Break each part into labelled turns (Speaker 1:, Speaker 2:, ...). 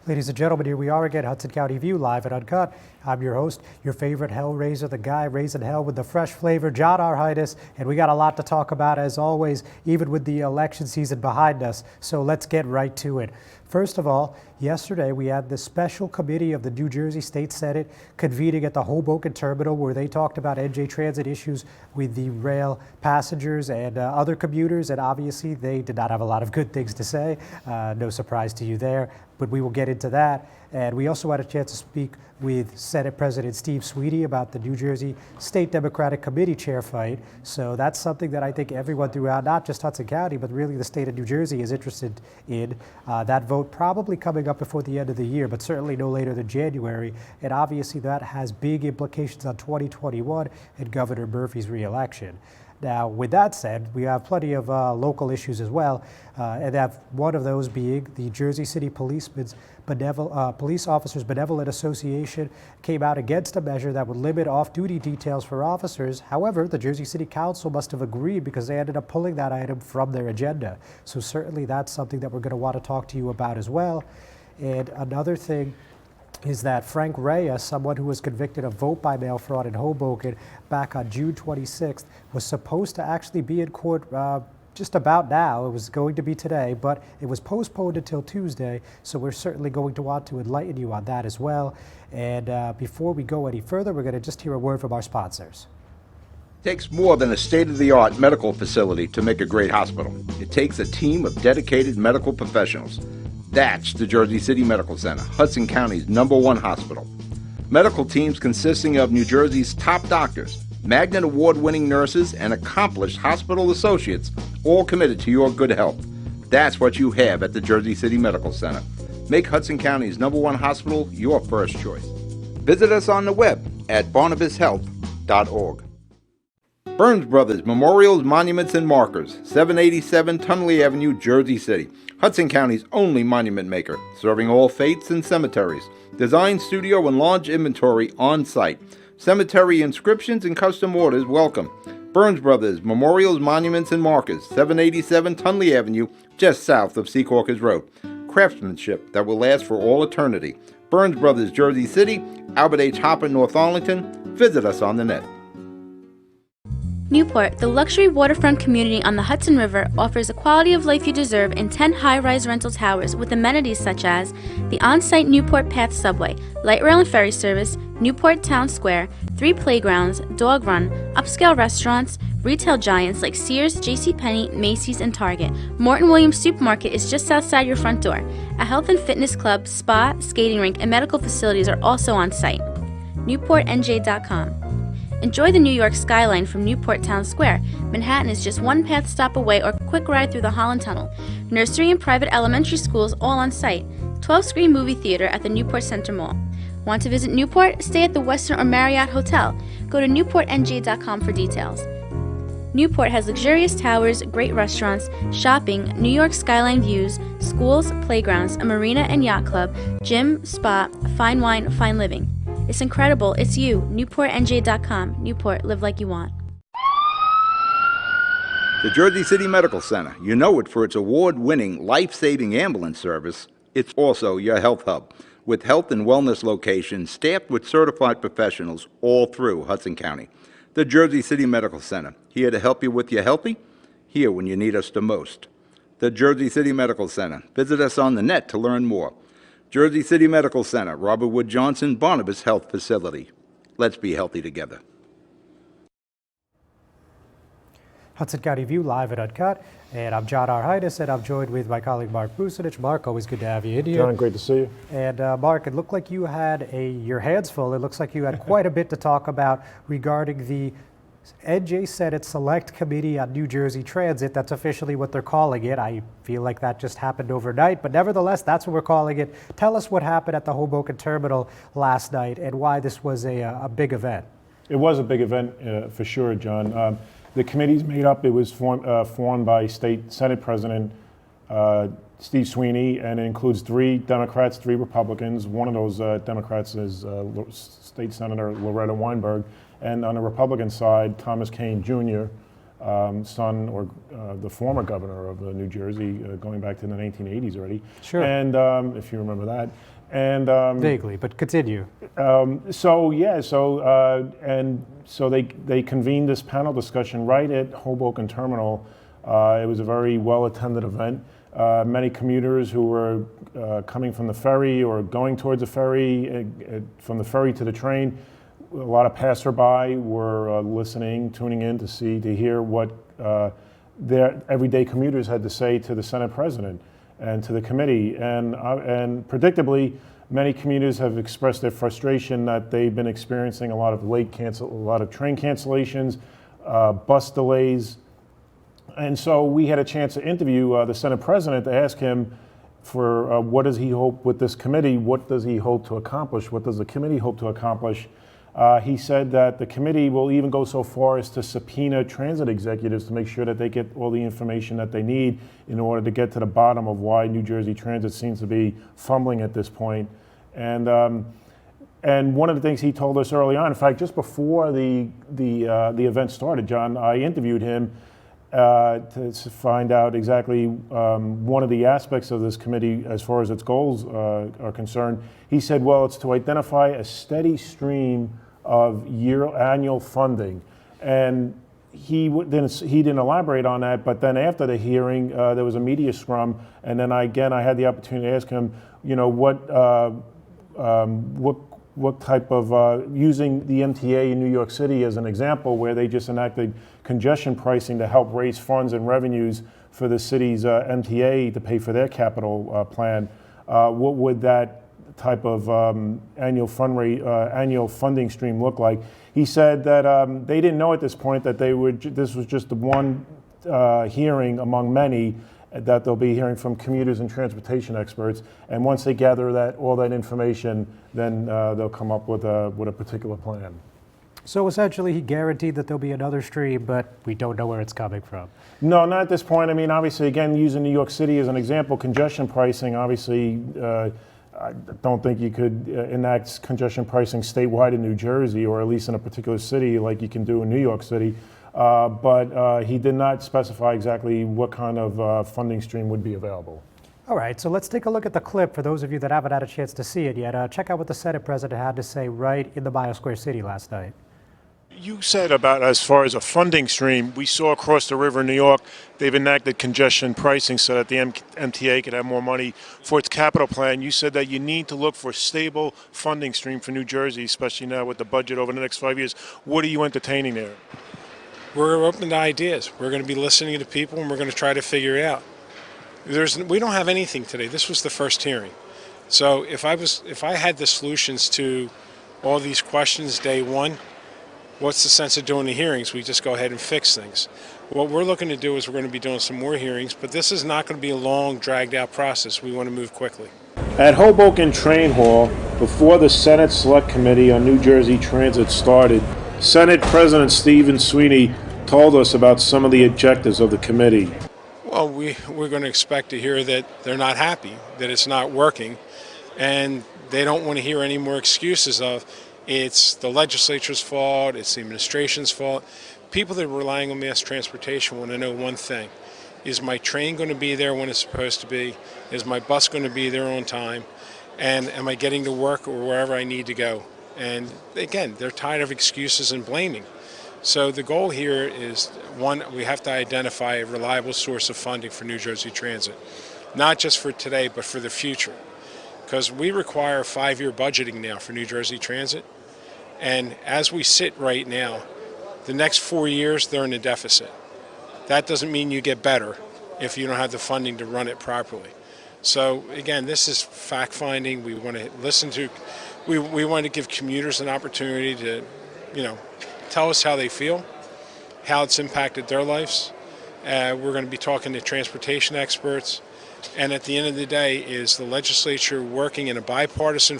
Speaker 1: Ladies and gentlemen, here we are again, Hudson County View, live and uncut. I'm your host, your favorite hellraiser, the guy raising hell with the fresh flavor, John Arhitis, and we got a lot to talk about as always, even with the election season behind us. So let's get right to it. First of all, yesterday we had the special committee of the New Jersey State Senate convening at the Hoboken Terminal where they talked about NJ Transit issues with the rail passengers and other commuters, and obviously they did not have a lot of good things to say. No surprise to you there, but we will get into that. And we also had a chance to speak with Senate President Steve Sweetie about the New Jersey State Democratic Committee chair fight. So that's something that I think everyone throughout, not just Hudson County, but really the state of New Jersey is interested in. That vote probably coming up before the end of the year, but certainly no later than January. And obviously that has big implications on 2021 and Governor Murphy's reelection. Now, with that said, we have plenty of local issues as well, and that one of those being the Jersey City Police Officers Benevolent Association came out against a measure that would limit off-duty details for officers. However, the Jersey City Council must have agreed because they ended up pulling that item from their agenda. So certainly that's something that we're going to want to talk to you about as well. And another thing is that Frank Reyes, someone who was convicted of vote-by-mail fraud in Hoboken back on June 26th, was supposed to actually be in court just about now. It was going to be today, but it was postponed until Tuesday, so we're certainly going to want to enlighten you on that as well. And before we go any further, we're going to just hear a word from our sponsors.
Speaker 2: It takes more than a state-of-the-art medical facility to make a great hospital. It takes a team of dedicated medical professionals. That's the Jersey City Medical Center, Hudson County's #1 hospital. Medical teams consisting of New Jersey's top doctors, Magnet Award-winning nurses, and accomplished hospital associates, all committed to your good health. That's what you have at the Jersey City Medical Center. Make Hudson County's #1 hospital your first choice. Visit us on the web at barnabashealth.org. Burns Brothers Memorials, Monuments, and Markers, 787 Tunley Avenue, Jersey City. Hudson County's only monument maker, serving all faiths and cemeteries. Design, studio, and large inventory on site. Cemetery inscriptions and custom orders welcome. Burns Brothers Memorials, Monuments, and Markers, 787 Tunley Avenue, just south of Secaucus Road. Craftsmanship that will last for all eternity. Burns Brothers, Jersey City, Albert H. Hopper, North Arlington. Visit us on the net.
Speaker 3: Newport, the luxury waterfront community on the Hudson River, offers a quality of life you deserve in 10 high-rise rental towers with amenities such as the on-site Newport Path subway, light rail and ferry service, Newport Town Square, 3 playgrounds, dog run, upscale restaurants, retail giants like Sears, JCPenney, Macy's, and Target. Morton Williams Supermarket is just outside your front door. A health and fitness club, spa, skating rink, and medical facilities are also on site. NewportNJ.com. Enjoy the New York skyline from Newport Town Square. Manhattan is just one path stop away or quick ride through the Holland Tunnel. Nursery and private elementary schools all on site. 12-screen movie theater at the Newport Center Mall. Want to visit Newport? Stay at the Westin or Marriott Hotel. Go to NewportNJ.com for details. Newport has luxurious towers, great restaurants, shopping, New York skyline views, schools, playgrounds, a marina and yacht club, gym, spa, fine wine, fine living. It's incredible. It's you. NewportNJ.com. Newport, live like you want.
Speaker 2: The Jersey City Medical Center. You know it for its award-winning, life-saving ambulance service. It's also your health hub, with health and wellness locations staffed with certified professionals all through Hudson County. The Jersey City Medical Center. Here to help you with your healthy, here when you need us the most. The Jersey City Medical Center. Visit us on the net to learn more. Jersey City Medical Center, Robert Wood Johnson, Barnabas Health Facility. Let's be healthy together.
Speaker 1: Hudson County View, live and uncut. And I'm John Arhitis, and I'm joined with my colleague Mark Bucinich. Mark, always good to have you in here.
Speaker 4: John, great to see you.
Speaker 1: And Mark, it looked like you had your hands full. It looks like you had quite a bit to talk about regarding the NJ Senate Select Committee on New Jersey Transit. That's officially what they're calling it. I feel like that just happened overnight, but nevertheless, that's what we're calling it. Tell us what happened at the Hoboken Terminal last night and why this was a big event.
Speaker 4: It was a big event for sure, John. The committee's made up. It was formed by State Senate President Steve Sweeney, and it includes 3 Democrats, 3 Republicans. One of those Democrats is State Senator Loretta Weinberg, and on the Republican side, Thomas Kean Jr., son or the former governor of New Jersey, going back to the 1980s already.
Speaker 1: Sure.
Speaker 4: And if you remember that. And
Speaker 1: vaguely, but continue.
Speaker 4: So they convened this panel discussion right at Hoboken Terminal. It was a very well-attended event. Many commuters who were coming from the ferry or going towards the ferry, from the ferry to the train, a lot of passerby were listening, tuning in to hear what their everyday commuters had to say to the Senate President and to the committee. And predictably, many commuters have expressed their frustration that they've been experiencing a lot of train cancellations, bus delays. And so we had a chance to interview the Senate President to ask him for what does he hope with this committee, what does he hope to accomplish, what does the committee hope to accomplish. He said that the committee will even go so far as to subpoena transit executives to make sure that they get all the information that they need in order to get to the bottom of why New Jersey Transit seems to be fumbling at this point. And one of the things he told us early on, in fact, just before the event started, John, I interviewed him to find out exactly one of the aspects of this committee as far as its goals are concerned. He said, well, it's to identify a steady stream of annual funding. And he didn't elaborate on that, but then after the hearing, there was a media scrum, and then I had the opportunity to ask him, what type of, using the MTA in New York City as an example, where they just enacted congestion pricing to help raise funds and revenues for the city's MTA to pay for their capital plan. What would that type of annual funding stream look like? He said that they didn't know at this point that this was just the one hearing among many, that they'll be hearing from commuters and transportation experts, and once they gather all that information, then they'll come up with a particular plan.
Speaker 1: So essentially, he guaranteed that there'll be another stream, but we don't know where it's coming from.
Speaker 4: No, not at this point. I mean, obviously, again, using New York City as an example, congestion pricing, obviously, I don't think you could enact congestion pricing statewide in New Jersey, or at least in a particular city like you can do in New York City. But he did not specify exactly what kind of funding stream would be available.
Speaker 1: All right, so let's take a look at the clip for those of you that haven't had a chance to see it yet. Check out what the Senate President had to say right in the Biosquare City last night.
Speaker 4: You said about as far as a funding stream, we saw across the river in New York, they've enacted congestion pricing so that the MTA could have more money for its capital plan. You said that you need to look for a stable funding stream for New Jersey, especially now with the budget over the next 5 years. What are you entertaining there?
Speaker 5: We're open to ideas. We're going to be listening to people, and we're going to try to figure it out. We don't have anything today. This was the first hearing. So if I had the solutions to all these questions day one, what's the sense of doing the hearings? We just go ahead and fix things. What we're looking to do is we're going to be doing some more hearings, but this is not going to be a long, dragged-out process. We want to move quickly.
Speaker 4: At Hoboken Train Hall, before the Senate Select Committee on New Jersey Transit started, Senate President Stephen Sweeney told us about some of the objectives of the committee.
Speaker 5: Well, we're going to expect to hear that they're not happy, that it's not working, and they don't want to hear any more excuses of it's the legislature's fault, it's the administration's fault. People that are relying on mass transportation want to know one thing. Is my train going to be there when it's supposed to be? Is my bus going to be there on time? And am I getting to work or wherever I need to go? And again, they're tired of excuses and blaming. So the goal here is, one, we have to identify a reliable source of funding for New Jersey Transit, not just for today, but for the future. Because we require 5-year budgeting now for New Jersey Transit. And as we sit right now, the next 4 years, they're in a deficit. That doesn't mean you get better if you don't have the funding to run it properly. So again, this is fact-finding. We want to listen to, we want to give commuters an opportunity to, tell us how they feel. how it's impacted their lives. We're going to be talking to transportation experts. And at the end of the day, is the legislature working in a bipartisan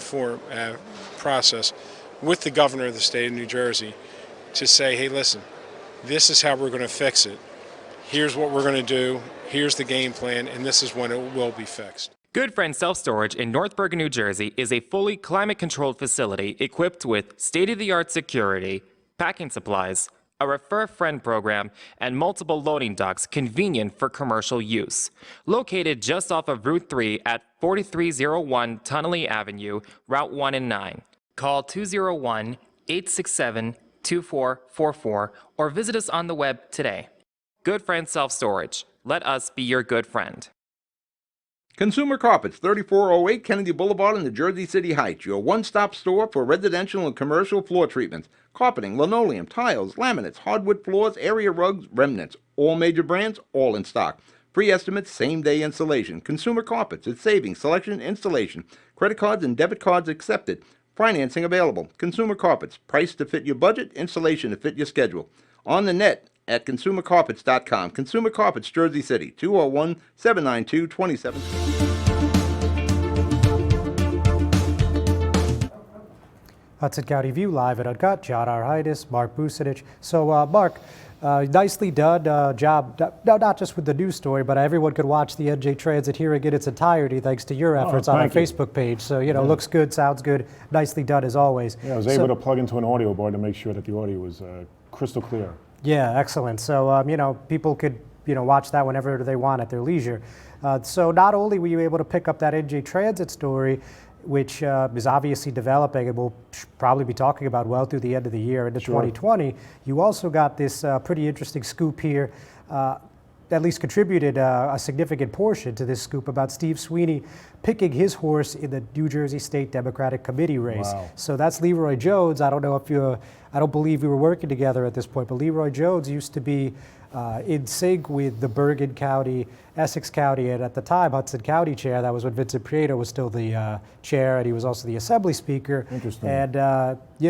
Speaker 5: process with the governor of the state of New Jersey to say, hey, listen, this is how we're going to fix it. Here's what we're going to do. Here's the game plan, and this is when it will be fixed.
Speaker 6: Good Friend Self-Storage in North Bergen, New Jersey is a fully climate-controlled facility equipped with state-of-the-art security, packing supplies, a Refer Friend program, and multiple loading docks convenient for commercial use. Located just off of Route 3 at 4301 Tunnelly Avenue, Route 1 and 9. Call 201-867-2444 or visit us on the web today. Good Friend Self-Storage. Let us be your good friend.
Speaker 2: Consumer Carpets, 3408 Kennedy Boulevard in the Jersey City Heights, your one-stop store for residential and commercial floor treatments, carpeting, linoleum, tiles, laminates, hardwood floors, area rugs, remnants. All major brands, all in stock. Free estimates, same-day installation. Consumer Carpets, it's savings, selection, installation. Credit cards and debit cards accepted. Financing available. Consumer Carpets, price to fit your budget, installation to fit your schedule. On the net at consumercarpets.com. Consumer Carpets, Jersey City, 201-792-27.
Speaker 1: Hudson County View live at Uncut. John Arhidis, Mark Bucinich. So, Mark, nicely done job, not just with the news story, but everyone could watch the NJ Transit hearing in its entirety thanks to your efforts on our Facebook page. So, looks good, sounds good, nicely done as always.
Speaker 4: Yeah, I was able to plug into an audio board to make sure that the audio was crystal clear.
Speaker 1: Yeah, excellent. So, people could, watch that whenever they want at their leisure. So not only were you able to pick up that NJ Transit story, which is obviously developing and we'll probably be talking about well through the end of the year into 2020, you also got this pretty interesting scoop here, at least contributed a significant portion to this scoop about Steve Sweeney picking his horse in the New Jersey State Democratic Committee race. Wow. So that's Leroy Jones. I don't know if I don't believe we were working together at this point, but Leroy Jones used to be in sync with the Bergen County, Essex County, and at the time Hudson County chair. That was when Vincent Prieto was still the chair, and he was also the Assembly Speaker.
Speaker 4: Interesting.
Speaker 1: And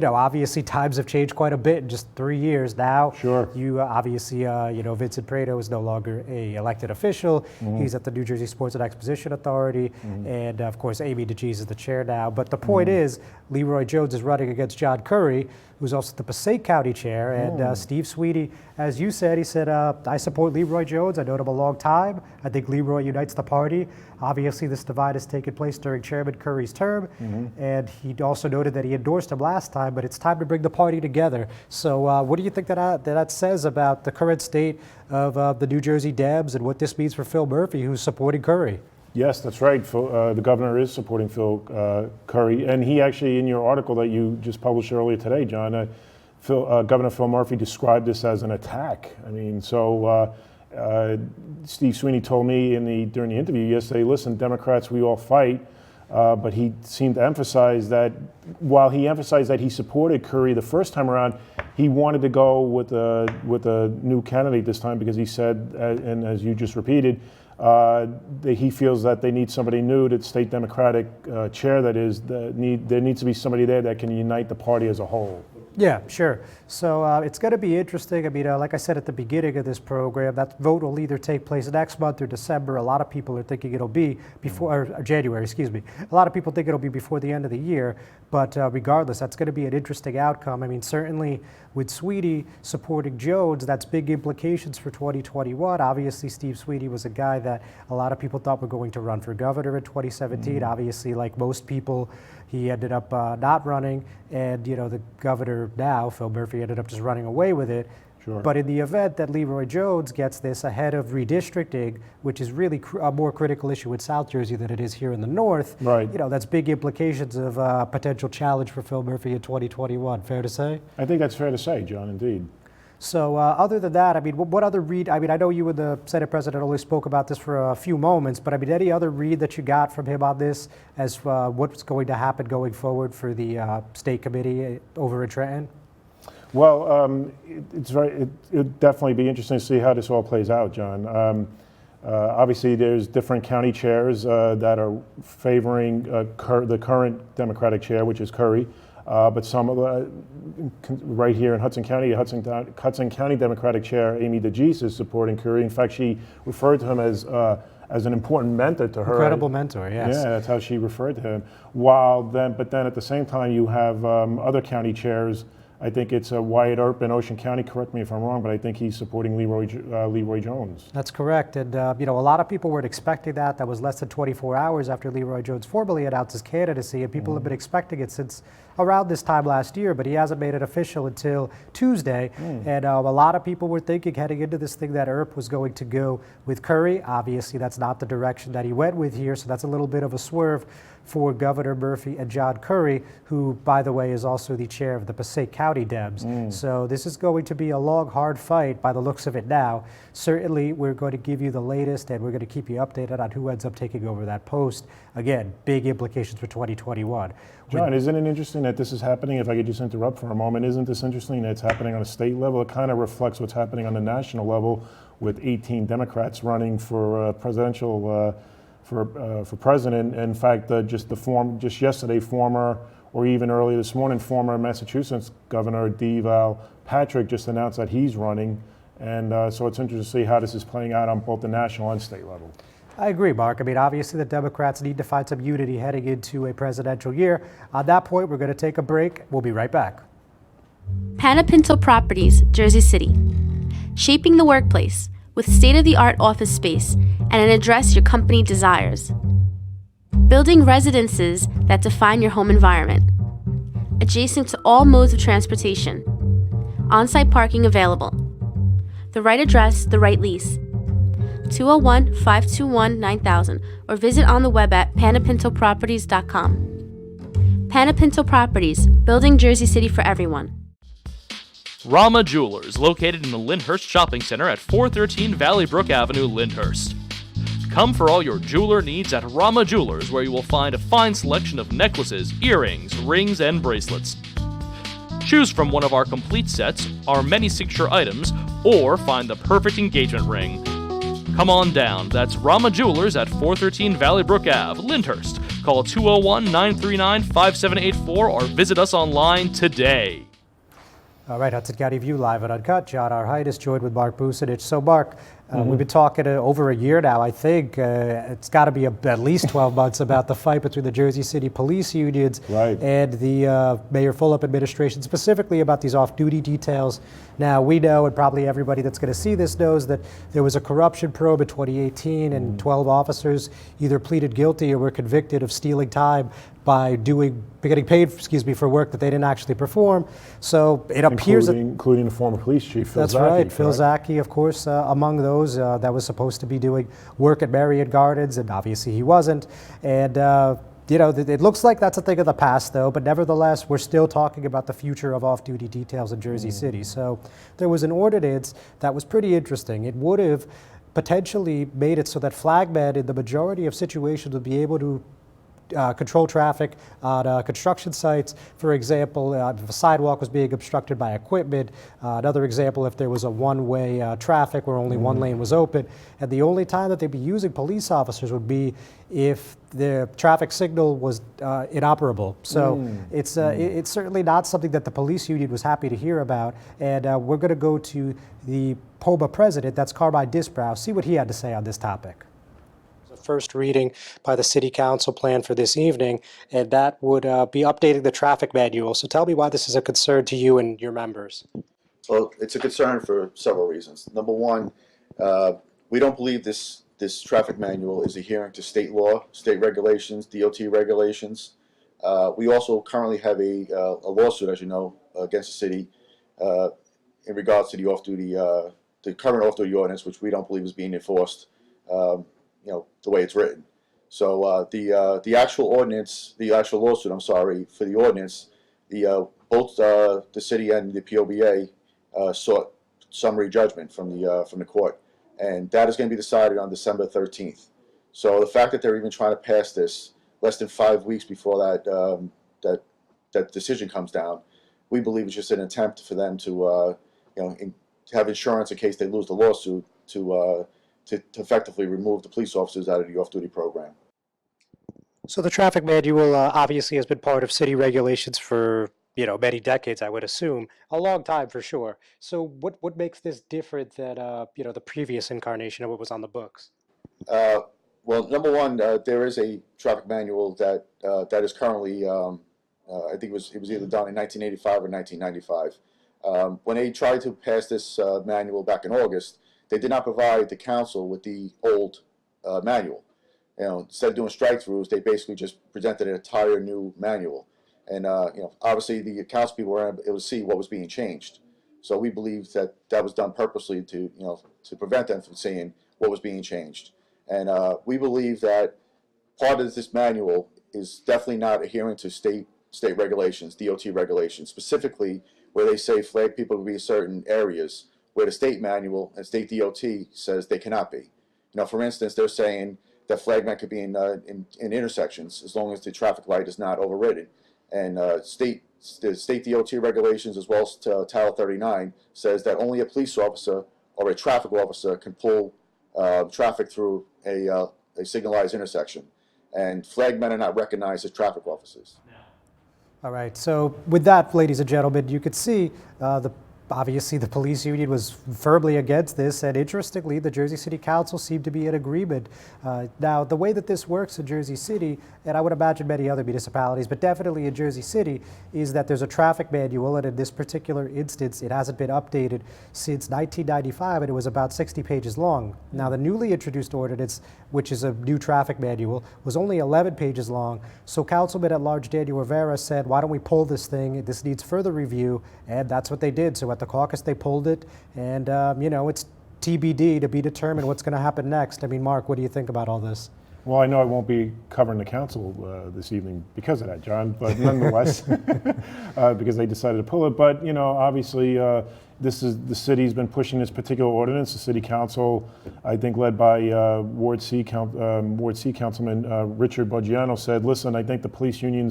Speaker 1: obviously times have changed quite a bit in just 3 years now.
Speaker 4: Sure.
Speaker 1: You obviously, Vincent Prieto is no longer a elected official. Mm-hmm. He's at the New Jersey Sports and Exposition Authority, mm-hmm. and of course Amy DeGeese is the chair now. But the point is, Leroy Jones is running against John Curry, who's also the Passaic County chair, and Steve Sweeney, as you said, he said, I support Leroy Jones. I know him a long time. I think Leroy unites the party. Obviously, this divide has taken place during Chairman Curry's term, mm-hmm. and he also noted that he endorsed him last time, but it's time to bring the party together. So what do you think that says about the current state of the New Jersey Dems and what this means for Phil Murphy, who's supporting Curry?
Speaker 4: Yes, that's right. The governor is supporting Phil Curry, and he actually, in your article that you just published earlier today, John, Governor Phil Murphy described this as an attack. I mean, so Steve Sweeney told me during the interview yesterday, listen, Democrats, we all fight, but he seemed to emphasize that while he emphasized that he supported Curry the first time around, he wanted to go with a new candidate this time because he said, and as you just repeated, that he feels that they need somebody new, the state Democratic chair that is, there needs to be somebody there that can unite the party as a whole.
Speaker 1: Yeah, sure. So it's going to be interesting. I mean, like I said at the beginning of this program, that vote will either take place next month or December. A lot of people are thinking it'll be before, or January, excuse me. A lot of people think it'll be before the end of the year. But regardless, that's going to be an interesting outcome. I mean, certainly with Sweeney supporting Jones, that's big implications for 2021. Obviously, Steve Sweeney was a guy that a lot of people thought were going to run for governor in 2017. Mm-hmm. Obviously, like most people, he ended up not running, and the governor now, Phil Murphy, ended up just running away with it.
Speaker 4: Sure.
Speaker 1: But in the event that Leroy Jones gets this ahead of redistricting, which is really a more critical issue in South Jersey than it is here in the North,
Speaker 4: right.
Speaker 1: That's big implications of potential challenge for Phil Murphy in 2021. Fair to say?
Speaker 4: I think that's fair to say, John, indeed.
Speaker 1: So other than that, I mean, what other read? I mean, I know you and the Senate President only spoke about this for a few moments, but I mean, any other read that you got from him on this as what's going to happen going forward for the state committee over in Trenton?
Speaker 4: Well, it'll definitely be interesting to see how this all plays out, John. Obviously, there's different county chairs that are favoring the current Democratic chair, which is Curry. But some of the, right here in Hudson County, Hudson County Democratic Chair Amy DeGeese is supporting Curry. In fact, she referred to him as an important mentor to her.
Speaker 1: Incredible mentor, yes.
Speaker 4: Yeah, that's how she referred to him. But then at the same time, you have other county chairs. I think it's Wyatt Earp in Ocean County. Correct me if I'm wrong, but I think he's supporting Leroy Jones.
Speaker 1: That's correct. And, a lot of people weren't expecting that. That was less than 24 hours after Leroy Jones formally announced his candidacy, and people have been expecting it since around this time last year, but he hasn't made it official until Tuesday. And a lot of people were thinking heading into this thing that Earp was going to go with Curry. Obviously, that's not the direction that he went with here, so that's a little bit of a swerve for Governor Murphy and John Curry, who, by the way, is also the chair of the Passaic County Dems. So this is going to be a long, hard fight by the looks of it now. Certainly, we're going to give you the latest, and we're going to keep you updated on who ends up taking over that post. Again, big implications for 2021.
Speaker 4: John, isn't it interesting that this is happening? If I could just interrupt for a moment, isn't this interesting that it's happening on a state level? It kind of reflects what's happening on the national level with 18 Democrats running for presidential for president. In fact, just yesterday, or even earlier this morning, former Massachusetts Governor Deval Patrick just announced that he's running. And so it's interesting to see how this is playing out on both the national and state level.
Speaker 1: I agree, Mark. I mean, obviously the Democrats need to find some unity heading into a presidential year. On that point, we're going to take a break. We'll be right back.
Speaker 3: Panapinto Properties, Jersey City. Shaping the workplace with state-of-the-art office space and an address your company desires. Building residences that define your home environment. Adjacent to all modes of transportation. On-site parking available. The right address, the right lease. 201-521-9000 or visit on the web at panapintoproperties.com. Panapinto Properties, building Jersey City for everyone.
Speaker 7: Rama Jewelers, located in the Lyndhurst Shopping Center at 413 Valley Brook Avenue, Lyndhurst. Come for all your jeweler needs at Rama Jewelers, where you will find a fine selection of necklaces, earrings, rings, and bracelets. Choose from one of our complete sets, our many signature items, or find the perfect engagement ring. Come on down. That's Rama Jewelers at 413 Valley Brook Ave, Lyndhurst. Call 201-939-5784 or visit us online today.
Speaker 1: All right, Hudson County View live and uncut. John Arhitis joined with Mark Bucinich. So, Mark, we've been talking over a year now, I think. It's got to be at least 12 months about the fight between the Jersey City police unions and the Mayor Fulop administration, specifically about these off-duty details. Now, we know, and probably everybody that's going to see this knows, that there was a corruption probe in 2018, and 12 officers either pleaded guilty or were convicted of stealing time by getting paid, for work that they didn't actually perform. So it appears
Speaker 4: including the former police chief, Phil Zaki.
Speaker 1: That's right, Phil Zaki, of course, among those that was supposed to be doing work at Marriott Gardens, and obviously he wasn't. And it looks like that's a thing of the past, though. But nevertheless, we're still talking about the future of off-duty details in Jersey City. So there was an ordinance that was pretty interesting. It would have potentially made it so that flagmen in the majority of situations would be able to control traffic on construction sites. For example, if a sidewalk was being obstructed by equipment. Another example, if there was a one-way traffic where only one lane was open. And the only time that they'd be using police officers would be if the traffic signal was inoperable. So it's certainly not something that the police union was happy to hear about. And we're going to go to the POBA president, that's Carmine Disbrow, see what he had to say on this topic. First reading by the City Council plan for this evening, and that would be updating the traffic manual. So tell me why this is a concern to you and your members.
Speaker 8: Well, it's a concern for several reasons. Number one, we don't believe this traffic manual is adhering to state law, state regulations, DOT regulations. We also currently have a lawsuit, as you know, against the city in regards to the off-duty, the current off-duty ordinance, which we don't believe is being enforced. The way it's written. So the actual ordinance, the actual lawsuit, for the ordinance, both the city and the POBA sought summary judgment from the court, and that is going to be decided on December 13th. So the fact that they're even trying to pass this less than 5 weeks before that decision comes down, we believe it's just an attempt for them to to have insurance in case they lose the lawsuit to effectively remove the police officers out of the off-duty program.
Speaker 1: So the traffic manual obviously has been part of city regulations for many decades, I would assume, a long time for sure. So what makes this different than the previous incarnation of what was on the books?
Speaker 8: Uh, well, number one, there is a traffic manual that is currently, I think it was either done in 1985 or 1995. When they tried to pass this manual back in August, they did not provide the council with the old manual. Instead of doing strike-throughs, they basically just presented an entire new manual. And obviously the council people were able to see what was being changed. So we believe that that was done purposely to prevent them from seeing what was being changed. And we believe that part of this manual is definitely not adhering to state regulations, DOT regulations, specifically where they say flag people will be in certain areas where the state manual and state DOT says they cannot be. For instance, they're saying that flagmen could be in intersections as long as the traffic light is not overridden. And the state DOT regulations, as well as Title 39, says that only a police officer or a traffic officer can pull traffic through a signalized intersection. And flagmen are not recognized as traffic officers.
Speaker 1: All right, so with that, ladies and gentlemen, you could see obviously the police union was firmly against this, and interestingly, the Jersey City Council seemed to be in agreement. Now, the way that this works in Jersey City, and I would imagine many other municipalities, but definitely in Jersey City, is that there's a traffic manual, and in this particular instance, it hasn't been updated since 1995, and it was about 60 pages long. Now, the newly introduced ordinance, which is a new traffic manual, was only 11 pages long, so Councilman at Large Daniel Rivera said, why don't we pull this thing? This needs further review, and that's what they did. So at the caucus, they pulled it, and it's TBD to be determined what's going to happen next. I mean, Mark, what do you think about all this?
Speaker 4: Well, I know I won't be covering the council this evening because of that, John, but nonetheless, because they decided to pull it. But, obviously, the city's been pushing this particular ordinance. The city council, I think led by Ward C Councilman Richard Boggiano, said, listen, I think the police union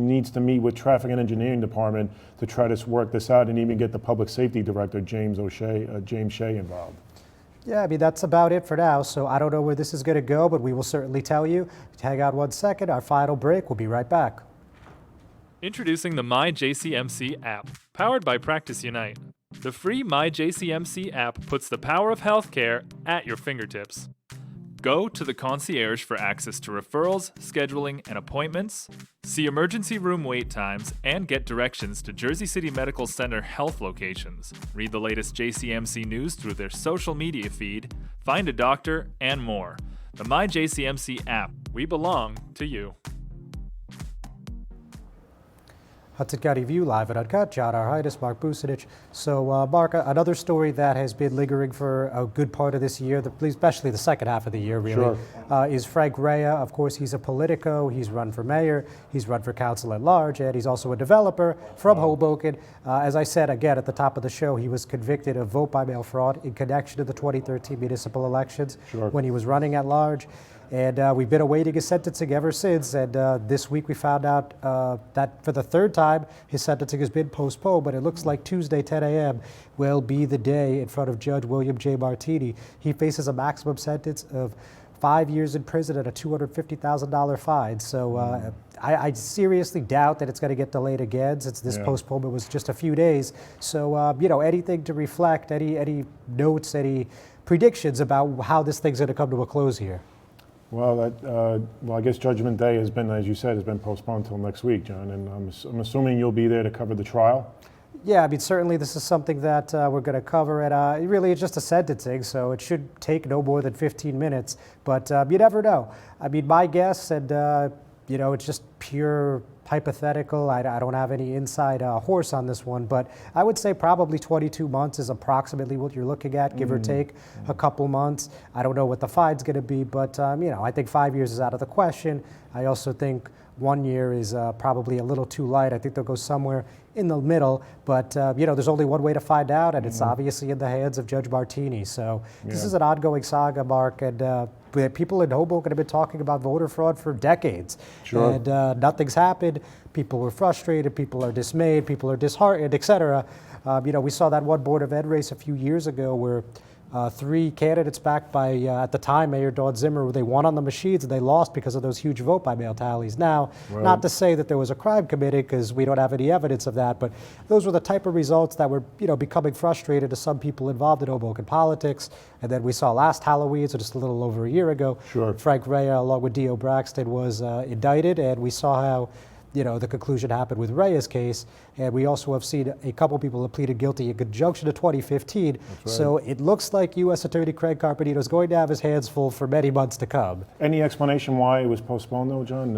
Speaker 4: needs to meet with traffic and engineering department to try to work this out and even get the public safety director, James Shea, involved.
Speaker 1: Yeah, I mean, that's about it for now. So I don't know where this is going to go, but we will certainly tell you. Hang on 1 second. Our final break. We'll be right back.
Speaker 7: Introducing the MyJCMC app, powered by Practice Unite. The free MyJCMC app puts the power of healthcare at your fingertips. Go to the concierge for access to referrals, scheduling, and appointments, see emergency room wait times, and get directions to Jersey City Medical Center health locations. Read the latest JCMC news through their social media feed, find a doctor, and more. The MyJCMC app. We belong to you.
Speaker 1: Hudson County View, live at Uncut. John Arhitis, Mark Bucinich. So, Mark, another story that has been lingering for a good part of this year, especially the second half of the year, really, is Frank Rea. Of course, he's a Politico. He's run for mayor. He's run for council at large, and he's also a developer from Hoboken. As I said, again, at the top of the show, he was convicted of vote-by-mail fraud in connection to the 2013 municipal elections when he was running at large. And we've been awaiting his sentencing ever since. And this week we found out that for the third time, his sentencing has been postponed. But it looks like Tuesday, 10 a.m. will be the day in front of Judge William J. Martini. He faces a maximum sentence of 5 years in prison and a $250,000 fine. So I seriously doubt that it's going to get delayed again, since this postponement was just a few days. So, anything to reflect, any notes, any predictions about how this thing's going to come to a close here?
Speaker 4: Well, I guess Judgment Day has been, as you said, has been postponed until next week, John, and I'm assuming you'll be there to cover the trial?
Speaker 1: Yeah, I mean, certainly this is something that we're going to cover, and really it's just a sentencing, so it should take no more than 15 minutes, but you never know. I mean, my guess, and it's just pure hypothetical. I don't have any inside horse on this one, but I would say probably 22 months is approximately what you're looking at, give or take a couple months. I don't know what the fine's going to be, but I think 5 years is out of the question. I also think 1 year is probably a little too light. I think they'll go somewhere in the middle, but there's only one way to find out, and it's obviously in the hands of Judge Martini. So this is an ongoing saga, Mark, and people in Hoboken have been talking about voter fraud for decades, and nothing's happened. People were frustrated, people are dismayed, people are disheartened, etc. We saw that one Board of Ed race a few years ago where three candidates backed by, at the time, Mayor Dawn Zimmer. They won on the machines and they lost because of those huge vote by mail tallies. Now, not to say that there was a crime committed, because we don't have any evidence of that, but those were the type of results that were, becoming frustrated to some people involved in Hoboken politics. And then we saw last Halloween, so just a little over a year ago, Frank Rea, along with Dio Braxton, was indicted, and we saw how the conclusion happened with Rea's case. And we also have seen a couple people have pleaded guilty in conjunction to 2015. So it looks like U.S. Attorney Craig Carpenito is going to have his hands full for many months to come.
Speaker 4: Any explanation why it was postponed, though, John?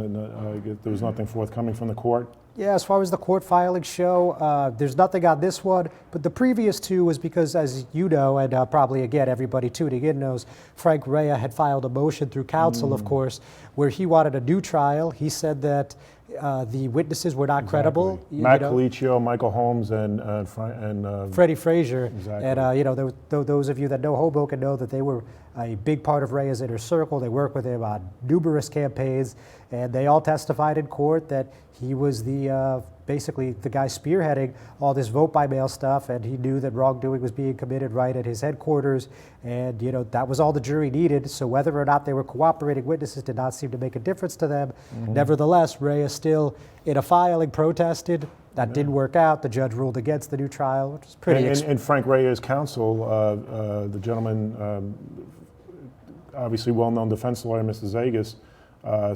Speaker 4: There was nothing forthcoming from the court?
Speaker 1: Yeah, as far as the court filings show, there's nothing on this one, but the previous two was because, as you know, and probably again everybody tuning in knows, Frank Rea had filed a motion through counsel, of course, where he wanted a new trial. He said that the witnesses were not credible.
Speaker 4: Matt Colicchio, Michael Holmes, and
Speaker 1: Freddie Frazier.
Speaker 4: Exactly.
Speaker 1: And those of you that know Hoboken know that they were a big part of Rea's inner circle. They worked with him on numerous campaigns, and they all testified in court that he was the basically the guy spearheading all this vote by mail stuff, and he knew that wrongdoing was being committed right at his headquarters, and that was all the jury needed. So whether or not they were cooperating witnesses did not seem to make a difference to them. Nevertheless, Rea still, in a filing, protested. That didn't work out. The judge ruled against the new trial, which is pretty.
Speaker 4: And Frank Rea's counsel, the gentleman, obviously well-known defense lawyer, Mr. Zagas,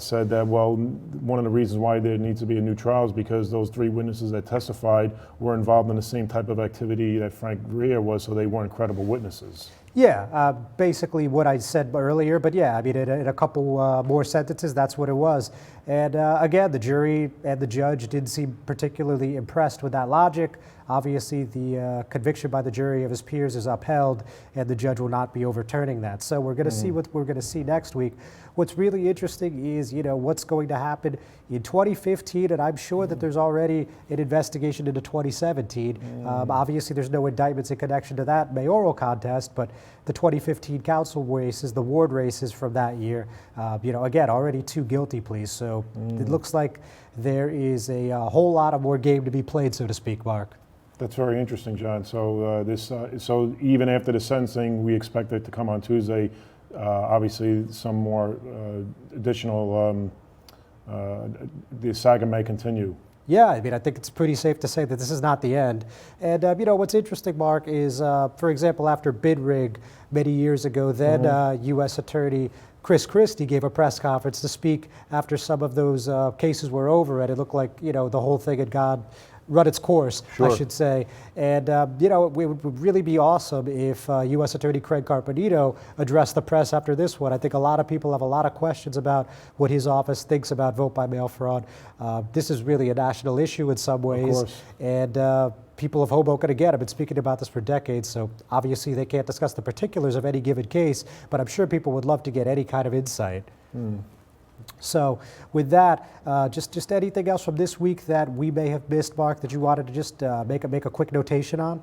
Speaker 4: said that, well, one of the reasons why there needs to be a new trial is because those three witnesses that testified were involved in the same type of activity that Frank Rea was, so they weren't credible witnesses.
Speaker 1: Yeah, basically what I said earlier, but yeah, I mean, in a couple more sentences, that's what it was. And again, the jury and the judge didn't seem particularly impressed with that logic. Obviously, the conviction by the jury of his peers is upheld, and the judge will not be overturning that. So we're going to see what we're going to see next week. What's really interesting is, what's going to happen in 2015, and I'm sure that there's already an investigation into 2017. Obviously, there's no indictments in connection to that mayoral contest, but the 2015 council races, the ward races from that year, again, already 2 guilty pleas. So it looks like there is a whole lot of more game to be played, so to speak, Mark.
Speaker 4: That's very interesting, John. So so even after the sentencing, we expect it to come on Tuesday. Obviously, some more additional. The saga may continue.
Speaker 1: Yeah, I mean, I think it's pretty safe to say that this is not the end. And, what's interesting, Mark, is, for example, after bid rig many years ago, then U.S. Attorney Chris Christie gave a press conference to speak after some of those cases were over, and it looked like, the whole thing had run its course, I should say. And, it would really be awesome if U.S. Attorney Craig Carpenito addressed the press after this one. I think a lot of people have a lot of questions about what his office thinks about vote by mail fraud. This is really a national issue in some ways. And people of Hoboken, again, have been speaking about this for decades, so obviously they can't discuss the particulars of any given case, but I'm sure people would love to get any kind of insight. So with that, just anything else from this week that we may have missed, Mark, that you wanted to just make a quick notation on?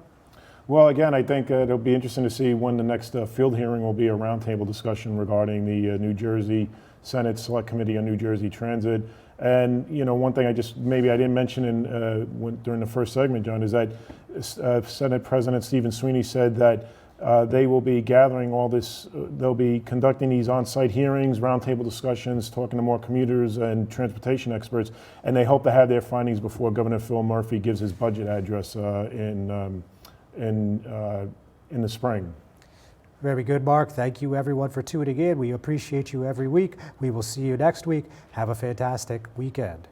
Speaker 4: Well, again, I think it'll be interesting to see when the next field hearing will be, a roundtable discussion regarding the New Jersey Senate Select Committee on New Jersey Transit. And, one thing I didn't mention during the first segment, John, is that Senate President Stephen Sweeney said that they will be gathering all this, they'll be conducting these on-site hearings, roundtable discussions, talking to more commuters and transportation experts, and they hope to have their findings before Governor Phil Murphy gives his budget address in the spring.
Speaker 1: Very good, Mark. Thank you, everyone, for tuning in. We appreciate you every week. We will see you next week. Have a fantastic weekend.